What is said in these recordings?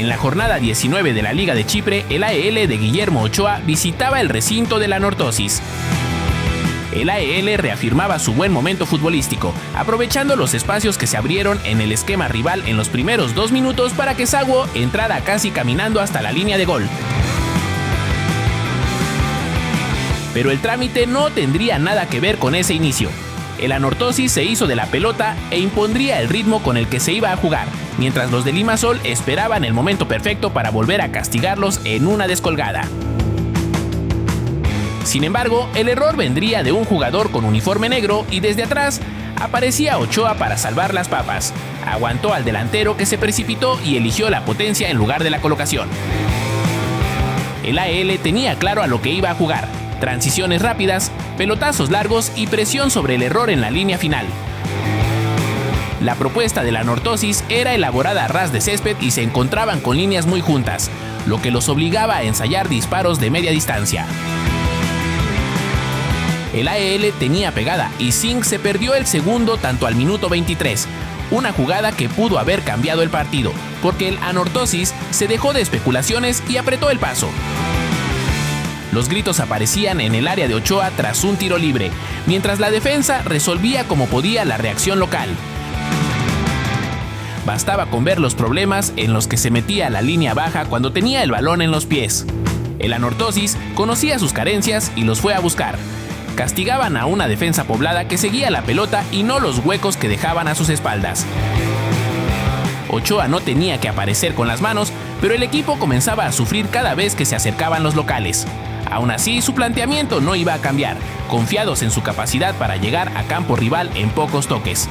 En la jornada 19 de la Liga de Chipre, el AEL de Guillermo Ochoa visitaba el recinto de la Anorthosis. El AEL reafirmaba su buen momento futbolístico, aprovechando los espacios que se abrieron en el esquema rival en los primeros 2 minutos para que Saguo entrara casi caminando hasta la línea de gol. Pero el trámite no tendría nada que ver con ese inicio. El Anorthosis se hizo de la pelota e impondría el ritmo con el que se iba a jugar, mientras los de Limassol esperaban el momento perfecto para volver a castigarlos en una descolgada. Sin embargo, el error vendría de un jugador con uniforme negro y desde atrás aparecía Ochoa para salvar las papas. Aguantó al delantero que se precipitó y eligió la potencia en lugar de la colocación. El AEL tenía claro a lo que iba a jugar: transiciones rápidas, pelotazos largos y presión sobre el error en la línea final. La propuesta de la Anorthosis era elaborada a ras de césped y se encontraban con líneas muy juntas, lo que los obligaba a ensayar disparos de media distancia. El AEL tenía pegada y Zinc se perdió el segundo tanto al minuto 23, una jugada que pudo haber cambiado el partido, porque el Anorthosis se dejó de especulaciones y apretó el paso. Los gritos aparecían en el área de Ochoa tras un tiro libre, mientras la defensa resolvía como podía la reacción local. Bastaba con ver los problemas en los que se metía la línea baja cuando tenía el balón en los pies. El Anorthosis conocía sus carencias y los fue a buscar. Castigaban a una defensa poblada que seguía la pelota y no los huecos que dejaban a sus espaldas. Ochoa no tenía que aparecer con las manos, pero el equipo comenzaba a sufrir cada vez que se acercaban los locales. Aún así, su planteamiento no iba a cambiar, confiados en su capacidad para llegar a campo rival en pocos toques.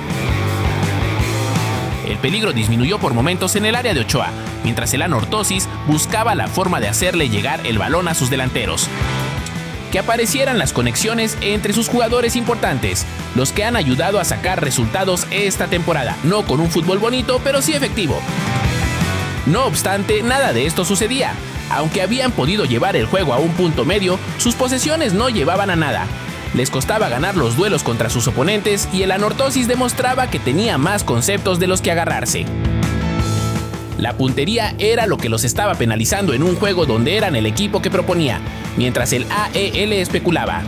El peligro disminuyó por momentos en el área de Ochoa, mientras el Anorthosis buscaba la forma de hacerle llegar el balón a sus delanteros. Que aparecieran las conexiones entre sus jugadores importantes, los que han ayudado a sacar resultados esta temporada, no con un fútbol bonito, pero sí efectivo. No obstante, nada de esto sucedía. Aunque habían podido llevar el juego a un punto medio, sus posesiones no llevaban a nada. Les costaba ganar los duelos contra sus oponentes y el Anorthosis demostraba que tenía más conceptos de los que agarrarse. La puntería era lo que los estaba penalizando en un juego donde eran el equipo que proponía, mientras el AEL especulaba.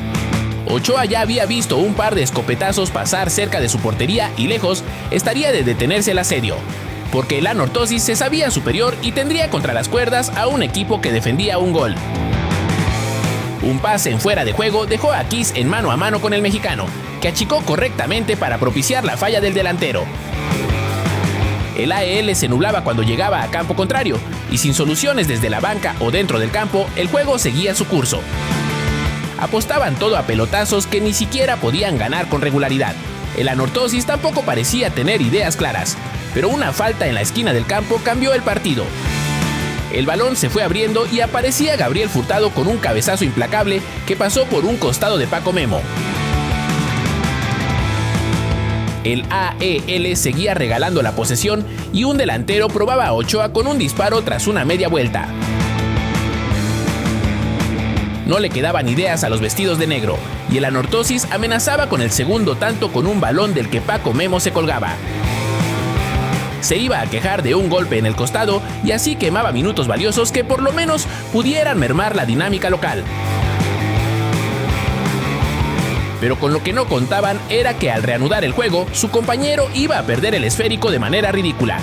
Ochoa ya había visto un par de escopetazos pasar cerca de su portería y lejos estaría de detenerse el asedio, porque el Anorthosis se sabía superior y tendría contra las cuerdas a un equipo que defendía un gol. Un pase en fuera de juego dejó a Kiss en mano a mano con el mexicano, que achicó correctamente para propiciar la falla del delantero. El AEL se nublaba cuando llegaba a campo contrario, y sin soluciones desde la banca o dentro del campo, el juego seguía su curso. Apostaban todo a pelotazos que ni siquiera podían ganar con regularidad. El Anorthosis tampoco parecía tener ideas claras, pero una falta en la esquina del campo cambió el partido. El balón se fue abriendo y aparecía Gabriel Furtado con un cabezazo implacable que pasó por un costado de Paco Memo. El AEL seguía regalando la posesión y un delantero probaba a Ochoa con un disparo tras una media vuelta. No le quedaban ideas a los vestidos de negro, y el Anorthosis amenazaba con el segundo tanto con un balón del que Paco Memo se colgaba. Se iba a quejar de un golpe en el costado y así quemaba minutos valiosos que por lo menos pudieran mermar la dinámica local. Pero con lo que no contaban era que al reanudar el juego, su compañero iba a perder el esférico de manera ridícula.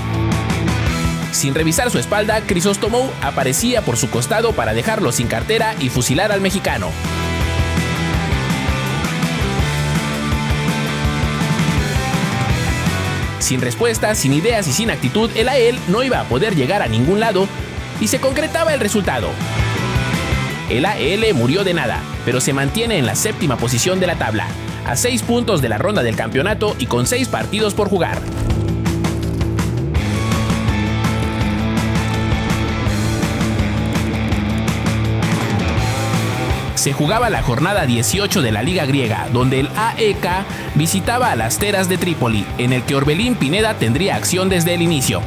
Sin revisar su espalda, Crisóstomo aparecía por su costado para dejarlo sin cartera y fusilar al mexicano. Sin respuesta, sin ideas y sin actitud, el AEL no iba a poder llegar a ningún lado y se concretaba el resultado. El AEL murió de nada, pero se mantiene en la 7ª posición de la tabla, a 6 puntos de la ronda del campeonato y con 6 partidos por jugar. Se jugaba la jornada 18 de la Liga Griega, donde el AEK visitaba a las Teras de Trípoli, en el que Orbelín Pineda tendría acción desde el inicio.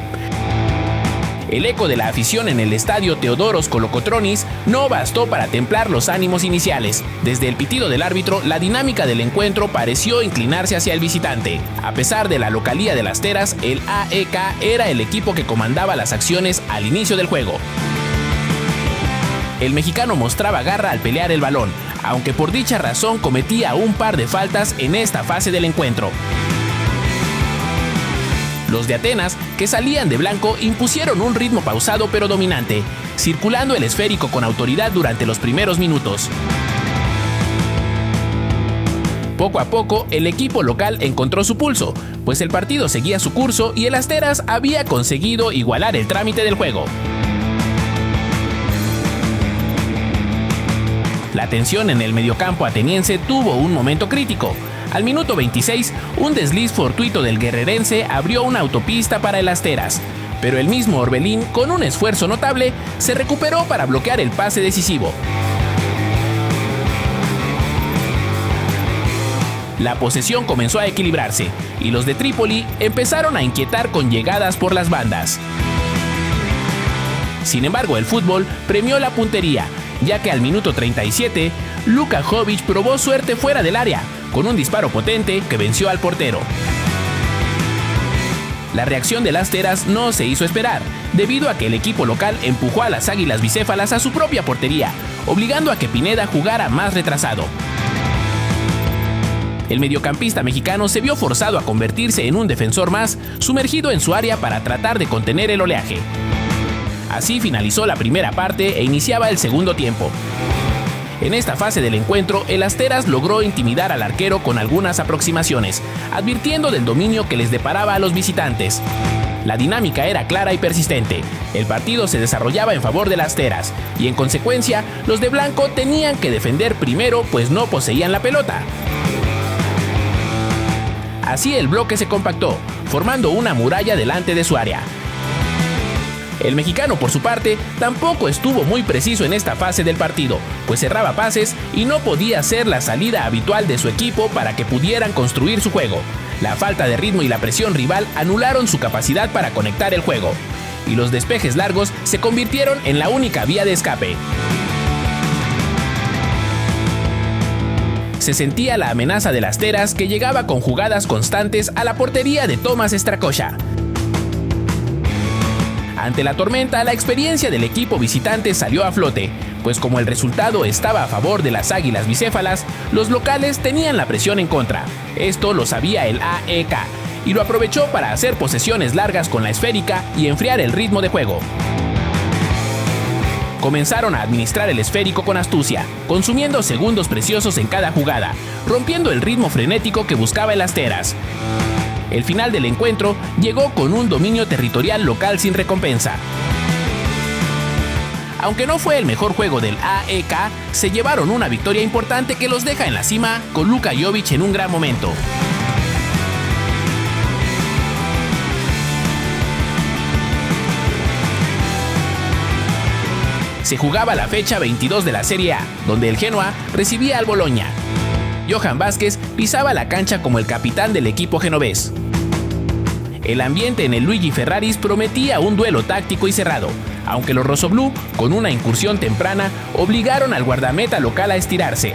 El eco de la afición en el estadio Teodoros Kolokotronis no bastó para templar los ánimos iniciales. Desde el pitido del árbitro, la dinámica del encuentro pareció inclinarse hacia el visitante. A pesar de la localía de las Teras, el AEK era el equipo que comandaba las acciones al inicio del juego. El mexicano mostraba garra al pelear el balón, aunque por dicha razón cometía un par de faltas en esta fase del encuentro. Los de Atenas, que salían de blanco, impusieron un ritmo pausado pero dominante, circulando el esférico con autoridad durante los primeros minutos. Poco a poco, el equipo local encontró su pulso, pues el partido seguía su curso y el Asteras había conseguido igualar el trámite del juego. La tensión en el mediocampo ateniense tuvo un momento crítico. Al minuto 26, un desliz fortuito del guerrerense abrió una autopista para el Asteras, pero el mismo Orbelín, con un esfuerzo notable, se recuperó para bloquear el pase decisivo. La posesión comenzó a equilibrarse, y los de Trípoli empezaron a inquietar con llegadas por las bandas. Sin embargo, el fútbol premió la puntería, ya que al minuto 37, Luka Jovic probó suerte fuera del área, con un disparo potente que venció al portero. La reacción de las Teras no se hizo esperar, debido a que el equipo local empujó a las Águilas Bicéfalas a su propia portería, obligando a que Pineda jugara más retrasado. El mediocampista mexicano se vio forzado a convertirse en un defensor más, sumergido en su área para tratar de contener el oleaje. Así finalizó la primera parte e iniciaba el segundo tiempo. En esta fase del encuentro, el Asteras logró intimidar al arquero con algunas aproximaciones, advirtiendo del dominio que les deparaba a los visitantes. La dinámica era clara y persistente. El partido se desarrollaba en favor de las Asteras, y en consecuencia, los de blanco tenían que defender primero, pues no poseían la pelota. Así el bloque se compactó, formando una muralla delante de su área. El mexicano, por su parte, tampoco estuvo muy preciso en esta fase del partido, pues cerraba pases y no podía ser la salida habitual de su equipo para que pudieran construir su juego. La falta de ritmo y la presión rival anularon su capacidad para conectar el juego, y los despejes largos se convirtieron en la única vía de escape. Se sentía la amenaza de las Teras, que llegaba con jugadas constantes a la portería de Tomás Strakosha. Ante la tormenta, la experiencia del equipo visitante salió a flote, pues como el resultado estaba a favor de las Águilas Bicéfalas, los locales tenían la presión en contra. Esto lo sabía el AEK, y lo aprovechó para hacer posesiones largas con la esférica y enfriar el ritmo de juego. Comenzaron a administrar el esférico con astucia, consumiendo segundos preciosos en cada jugada, rompiendo el ritmo frenético que buscaba el Asteras. El final del encuentro llegó con un dominio territorial local sin recompensa. Aunque no fue el mejor juego del AEK, se llevaron una victoria importante que los deja en la cima, con Luka Jovic en un gran momento. Se jugaba la fecha 22 de la Serie A, donde el Genoa recibía al Bologna. Johan Vázquez pisaba la cancha como el capitán del equipo genovés. El ambiente en el Luigi Ferraris prometía un duelo táctico y cerrado, aunque los rossoblù, con una incursión temprana, obligaron al guardameta local a estirarse.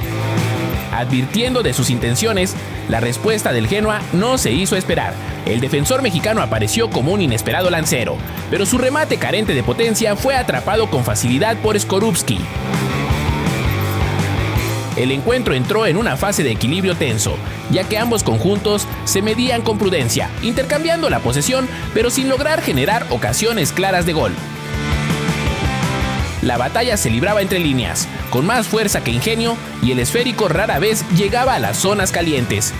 Advirtiendo de sus intenciones, la respuesta del Genoa no se hizo esperar. El defensor mexicano apareció como un inesperado lancero, pero su remate carente de potencia fue atrapado con facilidad por Skorupski. El encuentro entró en una fase de equilibrio tenso, ya que ambos conjuntos se medían con prudencia, intercambiando la posesión, pero sin lograr generar ocasiones claras de gol. La batalla se libraba entre líneas, con más fuerza que ingenio, y el esférico rara vez llegaba a las zonas calientes.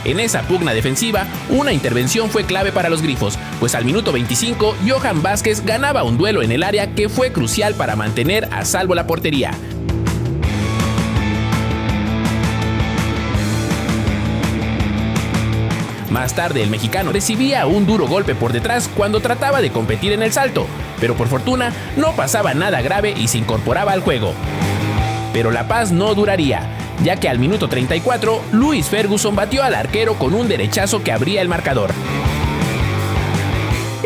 En esa pugna defensiva, una intervención fue clave para los grifos, pues al minuto 25, Johan Vázquez ganaba un duelo en el área que fue crucial para mantener a salvo la portería. Más tarde, el mexicano recibía un duro golpe por detrás cuando trataba de competir en el salto, pero por fortuna no pasaba nada grave y se incorporaba al juego. Pero la paz no duraría, ya que al minuto 34, Louis Ferguson batió al arquero con un derechazo que abría el marcador.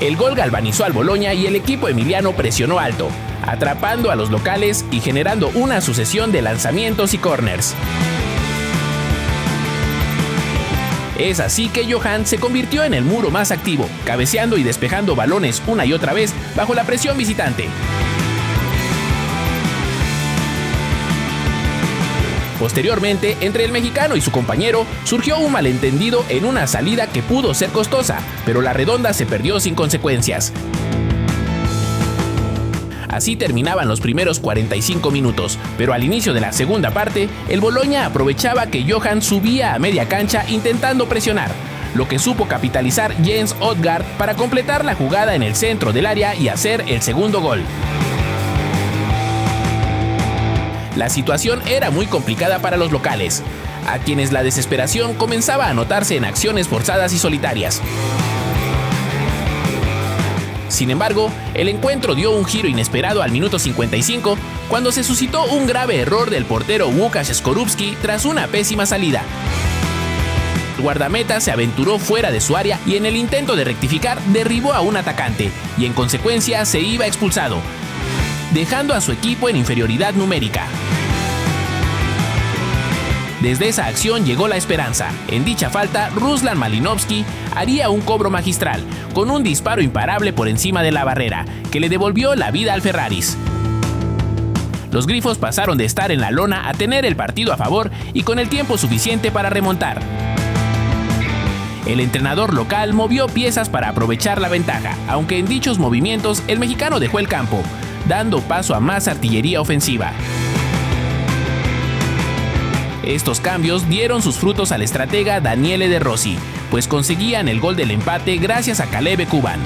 El gol galvanizó al Bologna y el equipo emiliano presionó alto, atrapando a los locales y generando una sucesión de lanzamientos y córners. Es así que Johan se convirtió en el muro más activo, cabeceando y despejando balones una y otra vez bajo la presión visitante. Posteriormente, entre el mexicano y su compañero, surgió un malentendido en una salida que pudo ser costosa, pero la redonda se perdió sin consecuencias. Así terminaban los primeros 45 minutos, pero al inicio de la segunda parte, el Bologna aprovechaba que Johan subía a media cancha intentando presionar, lo que supo capitalizar Jens Odgaard para completar la jugada en el centro del área y hacer el segundo gol. La situación era muy complicada para los locales, a quienes la desesperación comenzaba a notarse en acciones forzadas y solitarias. Sin embargo, el encuentro dio un giro inesperado al minuto 55, cuando se suscitó un grave error del portero Łukasz Skorupski tras una pésima salida. El guardameta se aventuró fuera de su área y en el intento de rectificar derribó a un atacante y en consecuencia se iba expulsado, dejando a su equipo en inferioridad numérica. Desde esa acción llegó la esperanza. En dicha falta, Ruslan Malinovský haría un cobro magistral, con un disparo imparable por encima de la barrera, que le devolvió la vida al Ferraris. Los grifos pasaron de estar en la lona a tener el partido a favor y con el tiempo suficiente para remontar. El entrenador local movió piezas para aprovechar la ventaja, aunque en dichos movimientos el mexicano dejó el campo, dando paso a más artillería ofensiva. Estos cambios dieron sus frutos al estratega Daniele De Rossi, pues conseguían el gol del empate gracias a Caleb Cuban.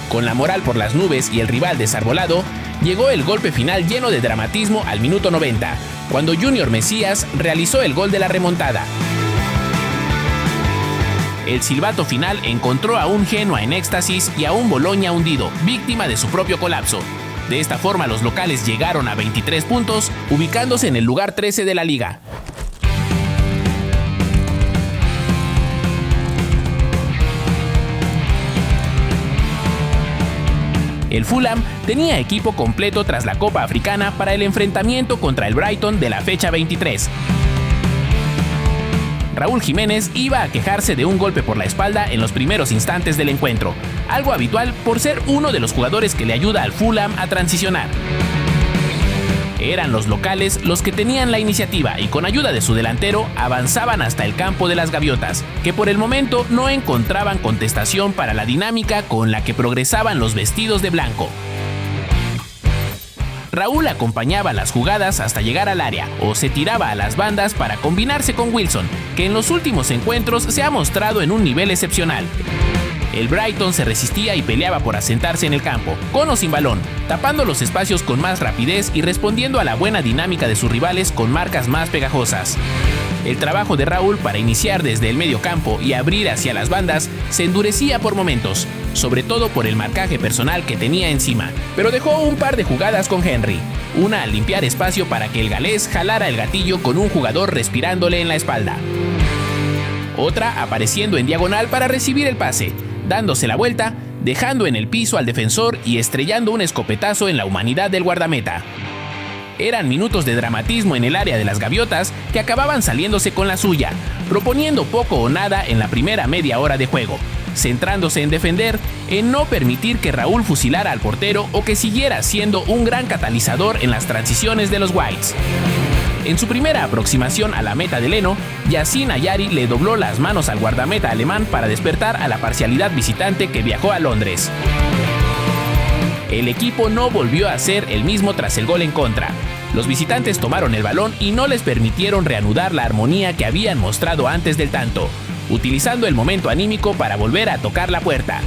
Con la moral por las nubes y el rival desarbolado, llegó el golpe final lleno de dramatismo al minuto 90, cuando Junior Mesías realizó el gol de la remontada. El silbato final encontró a un Genoa en éxtasis y a un Bologna hundido, víctima de su propio colapso. De esta forma, los locales llegaron a 23 puntos, ubicándose en el lugar 13 de la liga. El Fulham tenía equipo completo tras la Copa Africana para el enfrentamiento contra el Brighton de la fecha 23. Raúl Jiménez iba a quejarse de un golpe por la espalda en los primeros instantes del encuentro, algo habitual por ser uno de los jugadores que le ayuda al Fulham a transicionar. Eran los locales los que tenían la iniciativa y con ayuda de su delantero avanzaban hasta el campo de las Gaviotas, que por el momento no encontraban contestación para la dinámica con la que progresaban los vestidos de blanco. Raúl acompañaba las jugadas hasta llegar al área o se tiraba a las bandas para combinarse con Wilson, que en los últimos encuentros se ha mostrado en un nivel excepcional. El Brighton se resistía y peleaba por asentarse en el campo, con o sin balón, tapando los espacios con más rapidez y respondiendo a la buena dinámica de sus rivales con marcas más pegajosas. El trabajo de Raúl para iniciar desde el medio campo y abrir hacia las bandas se endurecía por momentos, sobre todo por el marcaje personal que tenía encima, pero dejó un par de jugadas con Henry, una al limpiar espacio para que el galés jalara el gatillo con un jugador respirándole en la espalda. Otra apareciendo en diagonal para recibir el pase, dándose la vuelta, dejando en el piso al defensor y estrellando un escopetazo en la humanidad del guardameta. Eran minutos de dramatismo en el área de las Gaviotas que acababan saliéndose con la suya, proponiendo poco o nada en la primera media hora de juego, centrándose en defender, en no permitir que Raúl fusilara al portero o que siguiera siendo un gran catalizador en las transiciones de los Whites. En su primera aproximación a la meta de Leno, Yacine Ayari le dobló las manos al guardameta alemán para despertar a la parcialidad visitante que viajó a Londres. El equipo no volvió a ser el mismo tras el gol en contra. Los visitantes tomaron el balón y no les permitieron reanudar la armonía que habían mostrado antes del tanto, utilizando el momento anímico para volver a tocar la puerta.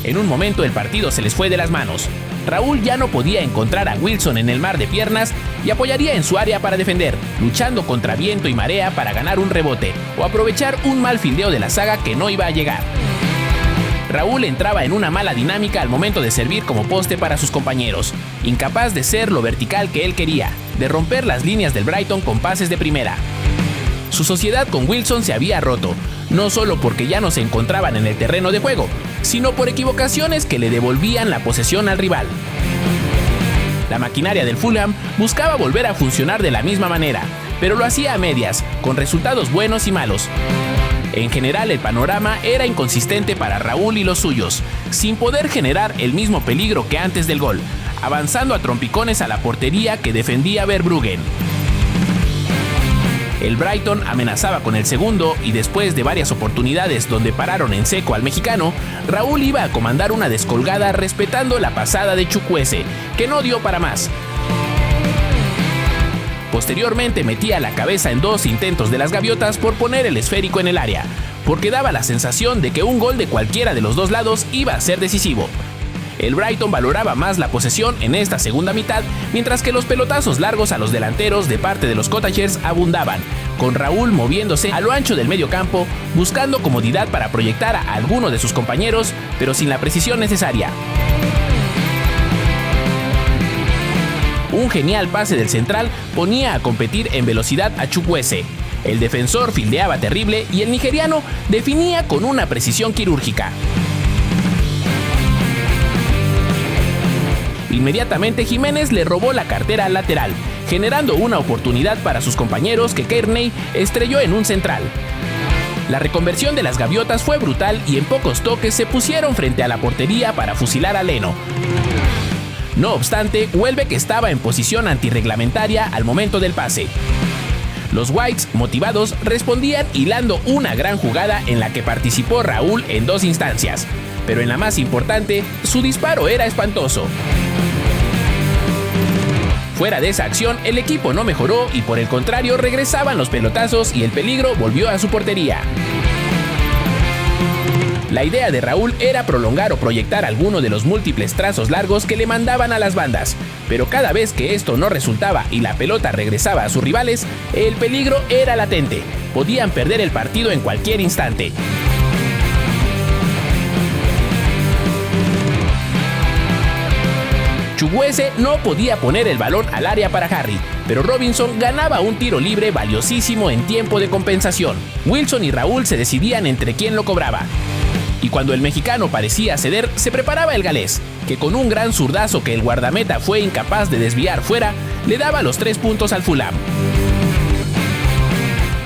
En un momento el partido se les fue de las manos. Raúl ya no podía encontrar a Wilson en el mar de piernas y apoyaría en su área para defender, luchando contra viento y marea para ganar un rebote o aprovechar un mal fildeo de la zaga que no iba a llegar. Raúl entraba en una mala dinámica al momento de servir como poste para sus compañeros, incapaz de ser lo vertical que él quería, de romper las líneas del Brighton con pases de primera. Su sociedad con Wilson se había roto, no solo porque ya no se encontraban en el terreno de juego, sino por equivocaciones que le devolvían la posesión al rival. La maquinaria del Fulham buscaba volver a funcionar de la misma manera, pero lo hacía a medias, con resultados buenos y malos. En general, el panorama era inconsistente para Raúl y los suyos, sin poder generar el mismo peligro que antes del gol, avanzando a trompicones a la portería que defendía Verbruggen. El Brighton amenazaba con el segundo y después de varias oportunidades donde pararon en seco al mexicano, Raúl iba a comandar una descolgada respetando la pasada de Chukwueze, que no dio para más. Posteriormente metía la cabeza en 2 intentos de las gaviotas por poner el esférico en el área, porque daba la sensación de que un gol de cualquiera de los dos lados iba a ser decisivo. El Brighton valoraba más la posesión en esta segunda mitad, mientras que los pelotazos largos a los delanteros de parte de los Cottagers abundaban, con Raúl moviéndose a lo ancho del medio campo, buscando comodidad para proyectar a alguno de sus compañeros, pero sin la precisión necesaria. Un genial pase del central ponía a competir en velocidad a Chukwueze. El defensor fildeaba terrible y el nigeriano definía con una precisión quirúrgica. Inmediatamente Jiménez le robó la cartera al lateral, generando una oportunidad para sus compañeros que Kearney estrelló en un central. La reconversión de las gaviotas fue brutal y en pocos toques se pusieron frente a la portería para fusilar a Leno. No obstante, Welbeck estaba en posición antirreglamentaria al momento del pase. Los Whites, motivados, respondían hilando una gran jugada en la que participó Raúl en 2 instancias, pero en la más importante, su disparo era espantoso. Fuera de esa acción, el equipo no mejoró y por el contrario regresaban los pelotazos y el peligro volvió a su portería. La idea de Raúl era prolongar o proyectar alguno de los múltiples trazos largos que le mandaban a las bandas, pero cada vez que esto no resultaba y la pelota regresaba a sus rivales, el peligro era latente. Podían perder el partido en cualquier instante. Chukwueze no podía poner el balón al área para Harry, pero Robinson ganaba un tiro libre valiosísimo en tiempo de compensación. Wilson y Raúl se decidían entre quién lo cobraba. Y cuando el mexicano parecía ceder, se preparaba el galés, que con un gran zurdazo que el guardameta fue incapaz de desviar fuera, le daba los 3 puntos al Fulham.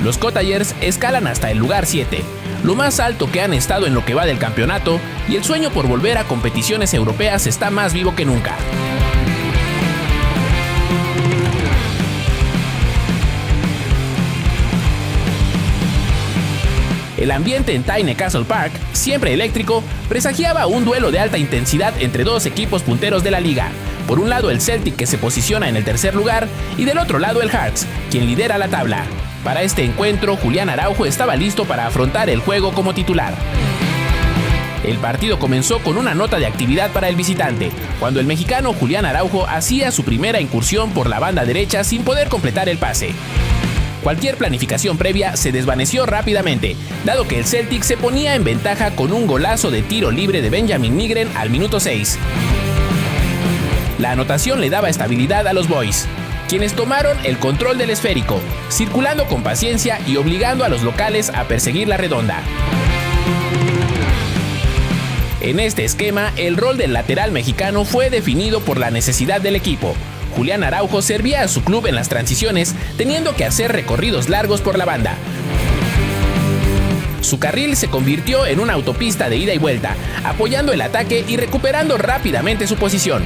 Los Cottagers escalan hasta el lugar 7, lo más alto que han estado en lo que va del campeonato, y el sueño por volver a competiciones europeas está más vivo que nunca. El ambiente en Tynecastle Park, siempre eléctrico, presagiaba un duelo de alta intensidad entre 2 equipos punteros de la liga. Por un lado el Celtic, que se posiciona en el tercer lugar, y del otro lado el Hearts, quien lidera la tabla. Para este encuentro, Julián Araujo estaba listo para afrontar el juego como titular. El partido comenzó con una nota de actividad para el visitante, cuando el mexicano Julián Araujo hacía su primera incursión por la banda derecha sin poder completar el pase. Cualquier planificación previa se desvaneció rápidamente, dado que el Celtic se ponía en ventaja con un golazo de tiro libre de Benjamin Nygren al minuto 6. La anotación le daba estabilidad a los Boys, quienes tomaron el control del esférico, circulando con paciencia y obligando a los locales a perseguir la redonda. En este esquema, el rol del lateral mexicano fue definido por la necesidad del equipo. Julián Araujo servía a su club en las transiciones, teniendo que hacer recorridos largos por la banda. Su carril se convirtió en una autopista de ida y vuelta, apoyando el ataque y recuperando rápidamente su posición.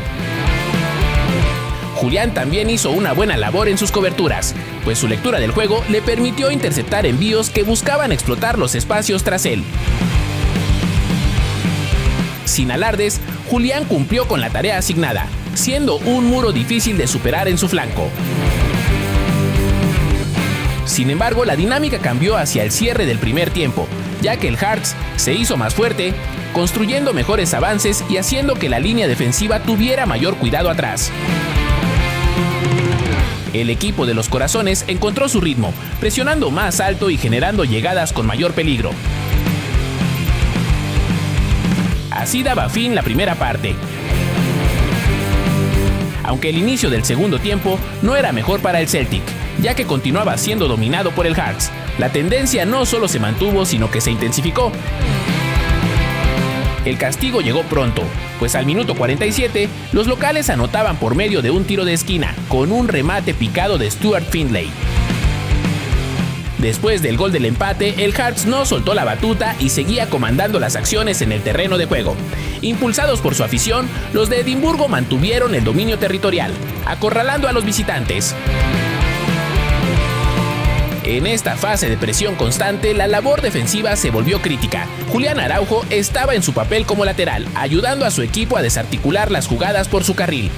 Julián también hizo una buena labor en sus coberturas, pues su lectura del juego le permitió interceptar envíos que buscaban explotar los espacios tras él. Sin alardes, Julián cumplió con la tarea asignada, siendo un muro difícil de superar en su flanco. Sin embargo, la dinámica cambió hacia el cierre del primer tiempo, ya que el Hearts se hizo más fuerte, construyendo mejores avances y haciendo que la línea defensiva tuviera mayor cuidado atrás. El equipo de los Corazones encontró su ritmo, presionando más alto y generando llegadas con mayor peligro. Así daba fin la primera parte. Aunque el inicio del segundo tiempo no era mejor para el Celtic, ya que continuaba siendo dominado por el Hearts. La tendencia no solo se mantuvo, sino que se intensificó. El castigo llegó pronto, pues al minuto 47, los locales anotaban por medio de un tiro de esquina, con un remate picado de Stuart Findlay. Después del gol del empate, el Hearts no soltó la batuta y seguía comandando las acciones en el terreno de juego. Impulsados por su afición, los de Edimburgo mantuvieron el dominio territorial, acorralando a los visitantes. En esta fase de presión constante, la labor defensiva se volvió crítica. Julián Araujo estaba en su papel como lateral, ayudando a su equipo a desarticular las jugadas por su carril.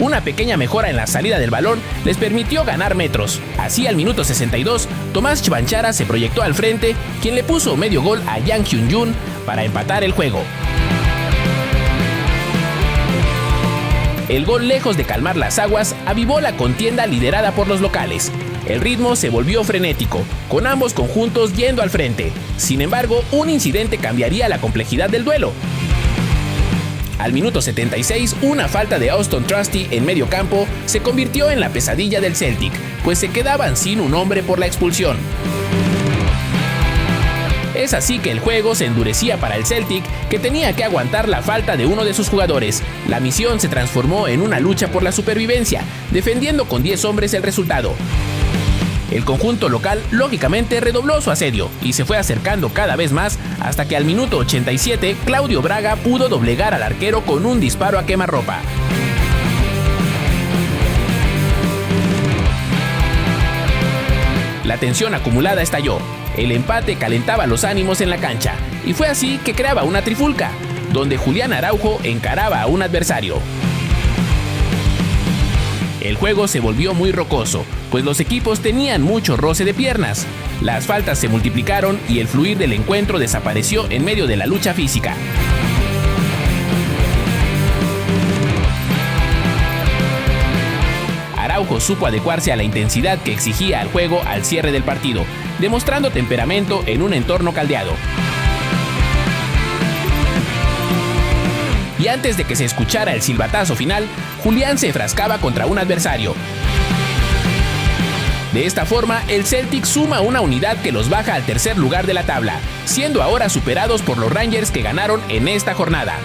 Una pequeña mejora en la salida del balón les permitió ganar metros. Así, al minuto 62, Tomás Chvanchara se proyectó al frente, quien le puso medio gol a Yang Hyun-jun para empatar el juego. El gol, lejos de calmar las aguas, avivó la contienda liderada por los locales. El ritmo se volvió frenético, con ambos conjuntos yendo al frente. Sin embargo, un incidente cambiaría la complejidad del duelo. Al minuto 76, una falta de Auston Trusty en medio campo se convirtió en la pesadilla del Celtic, pues se quedaban sin un hombre por la expulsión. Es así que el juego se endurecía para el Celtic, que tenía que aguantar la falta de uno de sus jugadores. La misión se transformó en una lucha por la supervivencia, defendiendo con 10 hombres el resultado. El conjunto local lógicamente redobló su asedio y se fue acercando cada vez más hasta que al minuto 87 Claudio Braga pudo doblegar al arquero con un disparo a quemarropa. La tensión acumulada estalló. El empate calentaba los ánimos en la cancha y fue así que creaba una trifulca, donde Julián Araujo encaraba a un adversario. El juego se volvió muy rocoso, pues los equipos tenían mucho roce de piernas. Las faltas se multiplicaron y el fluir del encuentro desapareció en medio de la lucha física. Araujo supo adecuarse a la intensidad que exigía el juego al cierre del partido, demostrando temperamento en un entorno caldeado. Y antes de que se escuchara el silbatazo final, Julián se enfrascaba contra un adversario. De esta forma, el Celtic suma una unidad que los baja al tercer lugar de la tabla, siendo ahora superados por los Rangers, que ganaron en esta jornada.